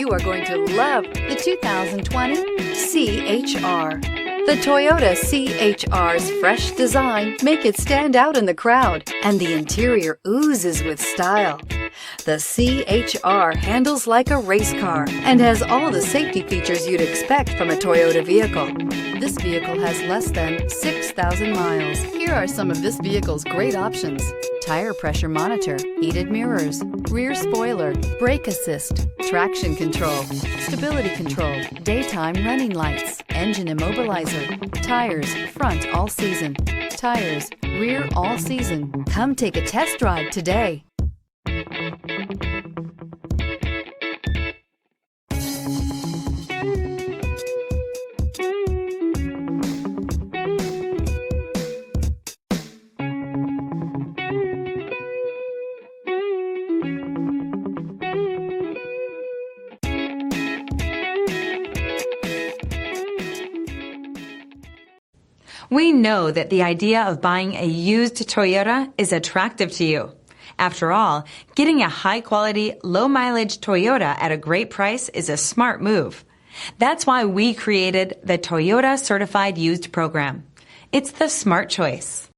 You are going to love the 2020 CHR. The Toyota CHR's fresh design make it stand out in the crowd, and the interior oozes with style. The CHR handles like a race car and has all the safety features you'd expect from a Toyota vehicle. This vehicle has less than 6,000 miles. Here are some of this vehicle's great options: tire pressure monitor, heated mirrors, rear spoiler, brake assist, traction control, stability control, daytime running lights, engine immobilizer, tires front all season, tires rear all season. Come take a test drive today. We know that the idea of buying a used Toyota is attractive to you. After all, getting a high-quality, low-mileage Toyota at a great price is a smart move. That's why we created the Toyota Certified Used Program. It's the smart choice.